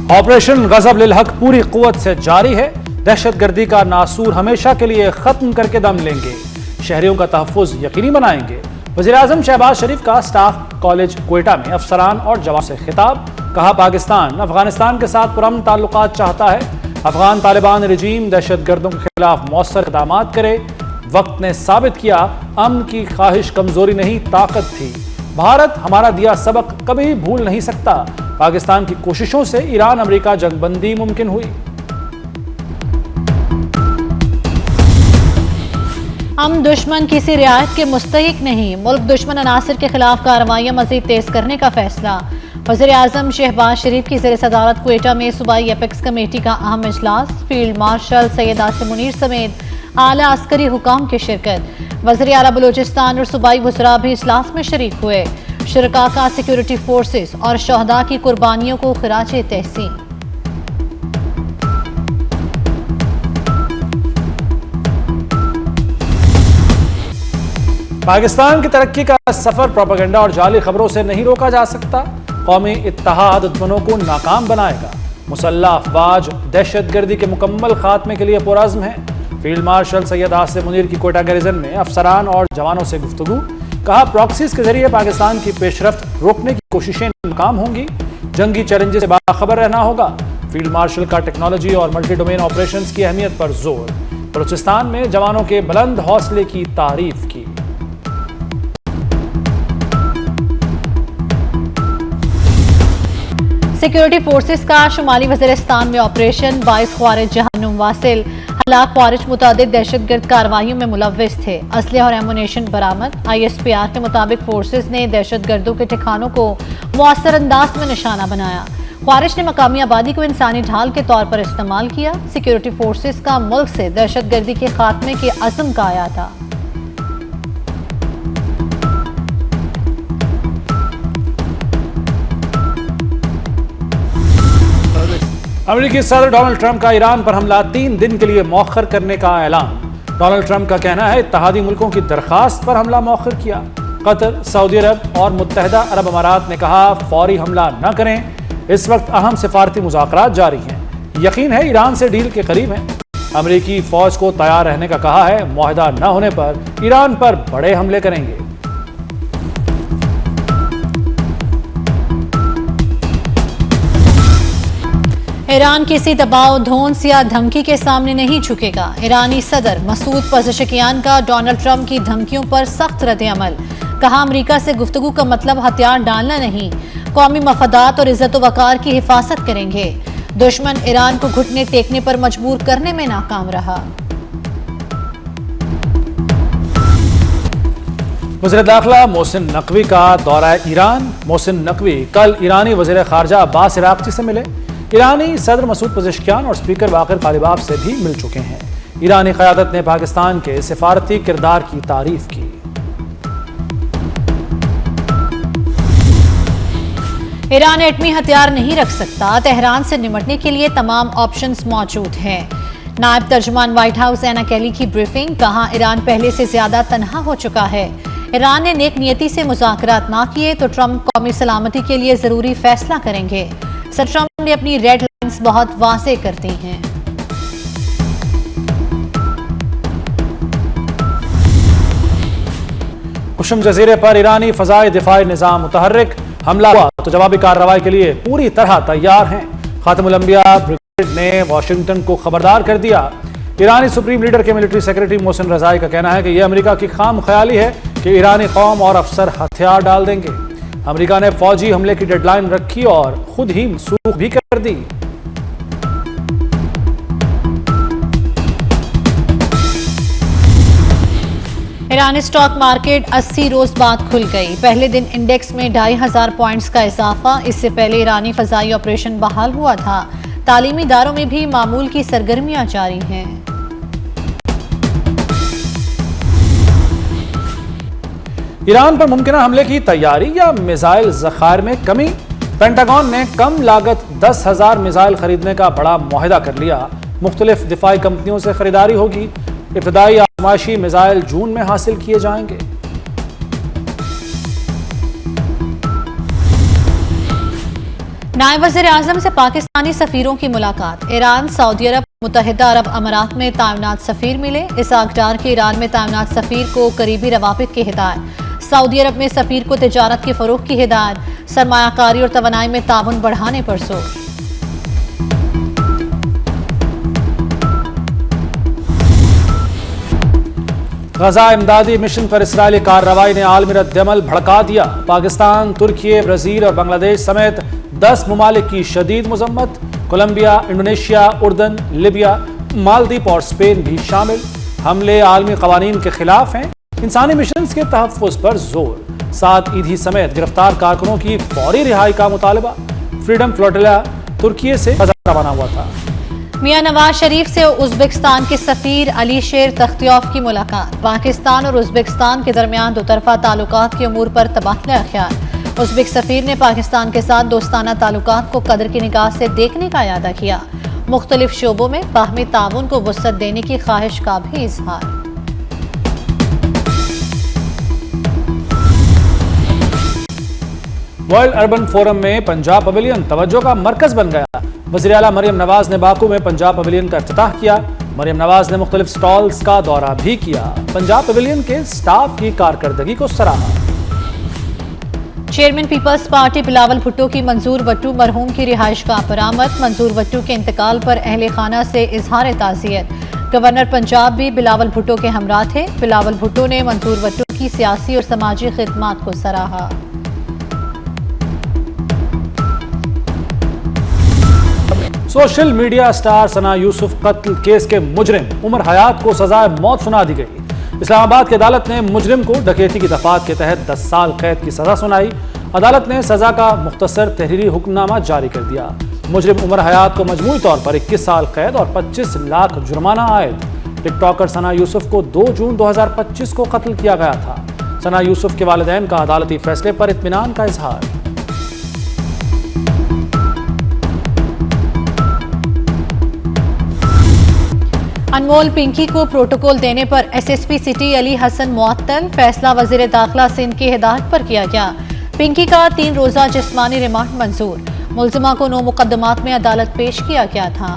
Operation गजब लिल हक पूरी कुव्वत से जारी है। दहशतगर्दी का नासूर हमेशा के लिए खत्म करके दम लेंगे। शहरियों का तहफ्फुज यकीनी बनाएंगे। वज़ीर-ए-आज़म शहबाज शरीफ का स्टाफ कॉलेज क्वेटा में अफसरान और जवान से खिताब। कहा, पाकिस्तान अफगानिस्तान के साथ पुरअमन ताल्लुकात चाहता है। अफगान तालिबान रजीम दहशतगर्दों के खिलाफ मौसर इक़दामात करे। वक्त ने साबित किया अमन की ख्वाहिश कमजोरी नहीं ताकत थी। भारत हमारा दिया सबक कभी भूल नहीं सकता। पाकिस्तान की कोशिशों से ईरान अमेरिका जंगबंदी मुमकिन हुई। हम दुश्मन किसी रियायत के मुस्तहिक नहीं। मुल्क दुश्मन अनासिर के खिलाफ कार्रवाइयां मजीद तेज करने का फैसला। वज़ीर-ए-आज़म शहबाज शरीफ की ज़ेर सदारत क्वेटा में सूबाई एपेक्स कमेटी का अहम इजलास। फील्ड मार्शल सैयद आसिम मुनीर समेत आला अस्करी हुकाम की शिरकत। वज़ीर आला बलूचिस्तान और सूबाई वज़रा भी इजलास में शरीक हुए। शुरका का सिक्योरिटी फोर्सेस और शहदा की कुर्बानियों को खिराजे तहसीन। पाकिस्तान की तरक्की का सफर प्रोपेगेंडा और जाली खबरों से नहीं रोका जा सकता। कौमी इत्तेहाद दुश्मनों को नाकाम बनाएगा। मुसल्लह अफवाज दहशतगर्दी के मुकम्मल खात्मे के लिए पुरअज़्म है। फील्ड मार्शल सैयद आसिम मुनीर की क्वेटा गैरिजन में अफसरान और जवानों से गुफ्तगू। कहा, प्रॉक्सीज के जरिए पाकिस्तान की पेशरफ्त रोकने की कोशिशें नाकाम होंगी। जंगी चैलेंजेस से बाखबर रहना होगा। फील्ड मार्शल का टेक्नोलॉजी और मल्टी डोमेन ऑपरेशंस की अहमियत पर जोर। बलूचिस्तान में जवानों के बुलंद हौसले की तारीफ की। सिक्योरिटी फोर्सेस का शुमाली वज़ीरिस्तान में ऑपरेशन 22 ख्वारिज जहन्नुम वासिल। हलाक ख्वारिज मुतादिद दहशतगर्द कार्रवाइयों में मुलव्विस थे। असलहा और एमुनेशन बरामद। ISPR के मुताबिक फोर्सेस ने दहशतगर्दों के ठिकानों को मुअस्सर अंदाज में निशाना बनाया। ख्वारिज ने मकामी आबादी को इंसानी ढाल के तौर पर इस्तेमाल किया। सिक्योरिटी फोर्सेस का मुल्क से दहशतगर्दी के खात्मे के अज़्म का आया था। अमेरिकी सदर डोनाल्ड ट्रंप का ईरान पर हमला 3 दिन के लिए मौखर करने का ऐलान। डोनाल्ड ट्रंप का कहना है, इत्तेहादी मुल्कों की दरखास्त पर हमला मौखर किया। कतर, सऊदी अरब और मुत्तहदा अरब अमारात ने कहा, फौरी हमला न करें। इस वक्त अहम सिफारती मुज़ाकरात जारी हैं। यकीन है ईरान से डील के करीब हैं। अमेरिकी फौज को तैयार रहने का कहा है। मुआहदा न होने पर ईरान पर बड़े हमले करेंगे। ईरान किसी दबाव, धौंस या धमकी के सामने नहीं झुकेगा। ईरानी सदर मसूद पज़ेश्कियान का डोनाल्ड ट्रंप की धमकियों पर सख्त रद्द-ए-अमल। कहा, अमेरिका से गुफ्तगू का मतलब हथियार डालना नहीं, कौमी मफादात और इज्जत वकार की हिफाजत करेंगे। दुश्मन ईरान को घुटने टेकने पर मजबूर करने में नाकाम रहा। वज़ीर दाखिला मोहसिन नकवी का दौरा ईरान। मोहसिन नकवी कल ईरानी वज़ीर ख़ारजा अब्बास अराग़ची से मिले। ईरानी सदर मसूद पज़ेश्कियान और स्पीकर बाक़िर कालिबाफ से भी मिल चुके हैं। ईरानी क़यादत ने पाकिस्तान के सिफारती किरदार की तारीफ की। ईरान एटमी हथियार नहीं रख सकता। तेहरान से निपटने के लिए तमाम ऑप्शंस मौजूद हैं। नायब तर्जुमान व्हाइट हाउस एना केली की ब्रीफिंग। कहा, ईरान पहले से ज्यादा तनहा हो चुका है। ईरान ने नेक नियति से मुज़ाकरात ना किए तो ट्रंप कौमी सलामती के लिए जरूरी फैसला करेंगे। सर ट्रंप ने अपनी रेड लाइन्स बहुत वाज़ेह कर दी हैं। कुशम जजीरे पर ईरानी फ़ज़ाई दिफाई निज़ाम मुतहर्रिक। हमला हुआ तो जवाबी कार्रवाई के लिए पूरी तरह तैयार हैं। खातमुल अंबिया ब्रिगेड ने वाशिंगटन को खबरदार कर दिया। ईरानी सुप्रीम लीडर के मिलिट्री सेक्रेटरी मोहसिन रज़ाई का कहना है कि यह अमेरिका की खाम ख्याली है कि ईरानी कौम और अफसर हथियार डाल देंगे। अमेरिका ने फौजी हमले की डेडलाइन रखी और खुद ही मनसूख भी कर दी। ईरानी स्टॉक मार्केट 80 रोज बाद खुल गई। पहले दिन इंडेक्स में 2500 पॉइंट्स का इजाफा। इससे पहले ईरानी फजाई ऑपरेशन बहाल हुआ था। तालीमी इदारों में भी मामूल की सरगर्मियां जारी हैं। ईरान पर मुमकिन हमले की तैयारी या मिसाइल ज़खायर में कमी। पेंटागन ने कम लागत 10,000 मिसाइल खरीदने का बड़ा मुआहदा कर लिया। मुख्तलिफ दिफाई कंपनियों से खरीदारी होगी। इब्तदाई आजमाइशी मिसाइल जून में हासिल किए जाएंगे। नायब वज़ीर आज़म से पाकिस्तानी सफीरों की मुलाकात। ईरान, सऊदी अरब, मुत्तहिदा अरब अमारात में तैनात सफीर मिले। इसाक डार की ईरान में तैनात सफीर को करीबी रवाबित की हिदायत। सऊदी अरब में सफीर को तिजारत के फरोग की हिदायत। सरमायाकारी और तवानाई में ताउन बढ़ाने पर जोर। गजा इमदादी मिशन पर इसराइली कार्रवाई ने आलमी रद्द-ए-अमल भड़का दिया। पाकिस्तान, तुर्की, ब्राजील और बांग्लादेश समेत 10 ममालिक की शदीद मजम्मत। कोलंबिया, इंडोनेशिया, उर्दन, लिबिया, मालदीव और स्पेन भी शामिल। हमले आलमी कवानीन के खिलाफ हैं। इंसानी मिशन के तहफ़्फ़ुज़ पर जोर। 7 ईदी समेत गिरफ्तार कारकुनों की फौरी रिहाई का मुतालबा। फ्रीडम फ्लोटिला तुर्की से रवाना हुआ था। मियां नवाज शरीफ से उज़्बेकिस्तान के सफीर अली शेर तख्तियाफ की मुलाकात। पाकिस्तान और उज़्बेकिस्तान के दरमियान दोतरफा ताल्लुकात के उमूर पर तबादला ख्याल। उज़्बेक सफीर ने पाकिस्तान के साथ दोस्ताना ताल्लुकात को कदर की निगाह से देखने का इरादा किया। मुख्तलिफ शोबों में बाहमी ताउन को वुसअत देने की ख्वाहिश का भी इजहार। वर्ल्ड अर्बन फोरम में पंजाब पवेलियन तवज्जो का मरकज बन गया। वज़ीर आला मरियम नवाज ने बाकू में पंजाब पवेलियन का इफ्तिताह किया। मरियम नवाज ने मुख्तलिफ स्टॉल्स का दौरा भी किया। पंजाब पवेलियन के स्टाफ की कारकर्दगी को सराहा। चेयरमैन पीपल्स पार्टी बिलावल भुट्टो की मंजूर वट्टू मरहूम की रिहाइश का बरामद। मंजूर वट्टू के इंतकाल पर अहले खाना से इजहार ताज़ियत। गवर्नर पंजाब भी बिलावल भुट्टो के हमरा थे। बिलावल भुट्टो ने मंजूर वट्टू की सियासी और समाजी खिदमात को सराहा। सोशल मीडिया स्टार सना यूसुफ कत्ल केस के मुजरिम उमर हयात को सजाए मौत सुना दी गई। इस्लामाबाद की अदालत ने मुजरिम को डकैती की दफात के तहत 10 साल कैद की सजा सुनाई। अदालत ने सजा का मुख्तसर तहरीरी हुक्मनामा जारी कर दिया। मुजरिम उमर हयात को मजमूई तौर पर 21 साल कैद और 25 लाख जुर्माना आयद। टिकटॉकर सना यूसुफ को 2 जून 2025 को कत्ल किया गया था। सना यूसुफ के वालिदैन का अदालती फैसले पर इत्मीनान का इजहार। अनमोल पिंकी को प्रोटोकॉल देने पर एसएसपी सिटी अली हसन मुअत्तल। फैसला वजीर दाखिला सिंध की हिदायत पर किया गया। पिंकी का 3 रोजा जिस्मानी रिमांड मंजूर। मुल्जिमा को 9 मुकदमात में अदालत पेश किया गया था।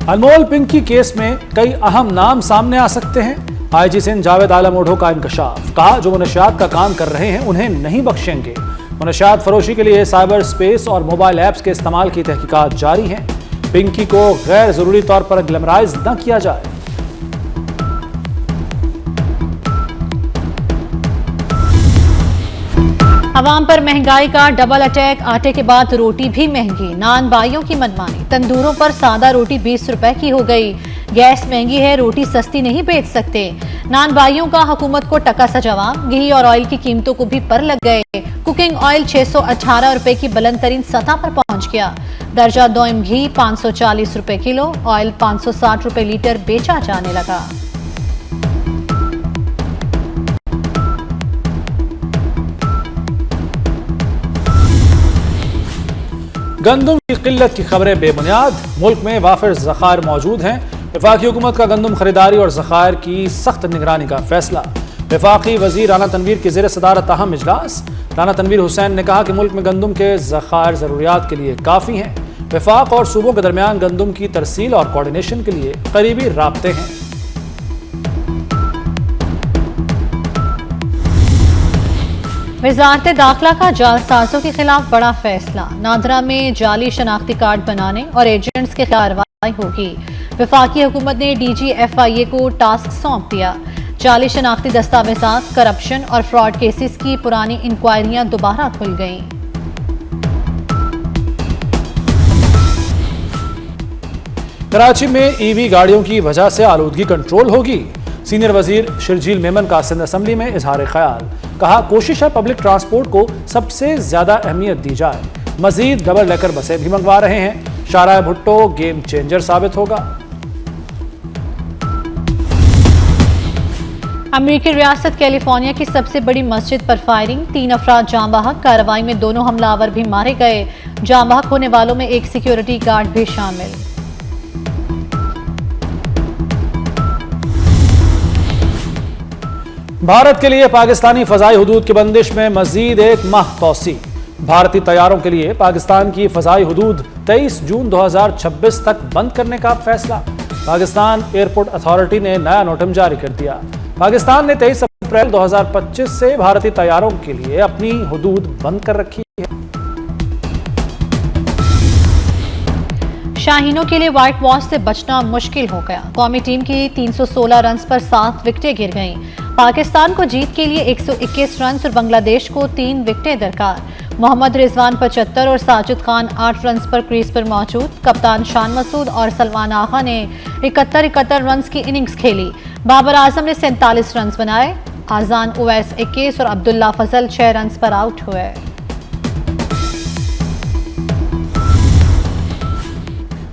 अनमोल पिंकी केस में कई अहम नाम सामने आ सकते हैं। आईजी सिंध जावेद आलम ओढ़ो का इंकशाफ। कहा जो मुनशियात का काम कर रहे हैं उन्हें नहीं बख्शेंगे। मुनशियात फरोशी के लिए साइबर स्पेस और मोबाइल ऐप्स के इस्तेमाल की तहकीकात जारी हैं। पिंकी को गैर जरूरी तौर पर ग्लैमराइज न किया जाए। अवाम पर महंगाई का डबल अटैक। आटे के बाद रोटी भी महंगी। नान बाइयों की मनमानी। तंदूरों पर सादा रोटी 20 रुपए की हो गई। गैस महंगी है, रोटी सस्ती नहीं बेच सकते। नान बाइयों का हुकूमत को टका सा जवाब। घी और ऑयल की कीमतों को भी पर लग गए। कुकिंग ऑयल 618 रुपए की बुलंद तरीन सतह पर पहुंच गया। दर्जा दोइम घी 540 रुपए किलो, ऑयल 560 रुपए लीटर बेचा जाने लगा। गंदम की किल्लत की खबरें बेबुनियाद। मुल्क में वाफिर ज़खायर मौजूद हैं। वफाकी हुकूमत का गंदम खरीदारी और ज़खायर की सख्त निगरानी का फैसला। वफाकी वजीर राना तनवीर की ज़ेर सदारत अहम इजलास। राना तनवीर हुसैन ने कहा कि मुल्क में गंदम के ज़खायर ज़रूरियात के लिए काफ़ी हैं। वफाक और सूबों के दरमियान गंदम की तरसील और कोऑर्डिनेशन के लिए करीबी राब्ते हैं। वजारत दाखिला का जालसाजों के खिलाफ बड़ा फैसला। नादरा में जाली शनाख्ती कार्ड बनाने और एजेंट्स की कार्रवाई होगी। वफाकी हुकूमत ने DGFIA को टास्क सौंप दिया। जाली शनाख्ती दस्तावेजात, करप्शन और फ्रॉड केसेस की पुरानी इंक्वायरियां दोबारा खुल गईं। कराची में EV गाड़ियों की वजह से आलूदगी कंट्रोल होगी। सीनियर वजीर शर्जील मेमन का सिंध असम्बली में इजहार ख्याल। कहा कोशिश है पब्लिक ट्रांसपोर्ट को सबसे ज्यादा अहमियत दी जाए। मजीद डबल डेकर बसें भी मंगवा रहे हैं। शाहराह भुट्टो गेम चेंजर साबित होगा। अमेरिकी रियासत कैलिफोर्निया की सबसे बड़ी मस्जिद पर फायरिंग। 3 अफराद जाँ बहक। कार्रवाई में 2 हमलावर भी मारे गए। जाँ बहक होने वालों में एक सिक्योरिटी गार्ड भी शामिल। भारत के लिए पाकिस्तानी फजाई हुदूद की बंदिश में मजीद एक माह तौसी। भारतीय तैयारों के लिए पाकिस्तान की फजाई हुदूद 23 जून 2026 तक बंद करने का फैसला। पाकिस्तान एयरपोर्ट अथॉरिटी ने नया नोटिस जारी कर दिया। पाकिस्तान ने 23 अप्रैल 2025 से भारतीय तैयारों के लिए अपनी हुदूद बंद कर रखी है। शाहीनों के लिए व्हाइट वॉश से बचना मुश्किल हो गया। कौमी टीम की 316 रन पर 7 विकेटें गिर गईं। पाकिस्तान को जीत के लिए 121 रन और बांग्लादेश को 3 विकेटें दरकार। मोहम्मद रिजवान 75 और साजिद खान 8 रन पर क्रीज पर मौजूद। कप्तान शान मसूद और सलमान आगा ने 71 रन की इनिंग्स खेली। बाबर आजम ने 47 रन बनाए। आजान उवैस 21 और अब्दुल्ला फजल 6 रन पर आउट हुए।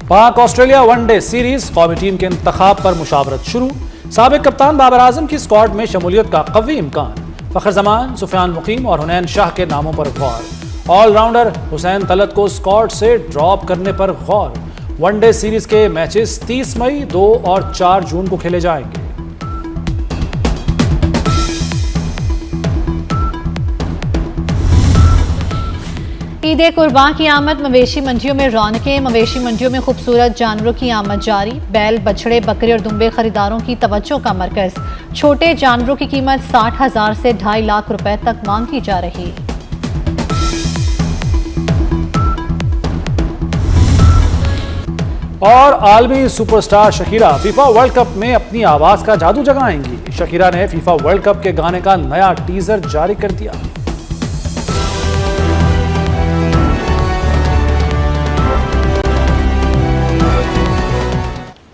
पाक ऑस्ट्रेलिया वनडे सीरीज कौमी टीम के इंतखाब पर मुशावरत शुरू। साबिक कप्तान बाबर आजम की स्क्वाड में शमूलियत का कवी इम्कान। फखर जमान, सुफियान मुकीम और हुनैन शाह के नामों पर गौर। ऑलराउंडर हुसैन तलत को स्क्वाड से ड्रॉप करने पर गौर। वनडे सीरीज के मैचेस 30 मई, 2 और 4 जून को खेले जाएंगे। ईद कुर्बान की आमद, मवेशी मंडियों में रौनकें। मवेशी मंडियों में खूबसूरत जानवरों की आमद जारी। बैल, बछड़े, बकरे और दुम्बे खरीदारों की तवज्जो का मरकज। छोटे जानवरों की कीमत 60,000 से 2.5 लाख रुपए तक मांगी जा रही। और आलमी superstar Shakira FIFA world cup में अपनी आवाज का जादू जगाएंगी। शकीरा ने फीफा वर्ल्ड कप के गाने का नया टीजर जारी कर दिया।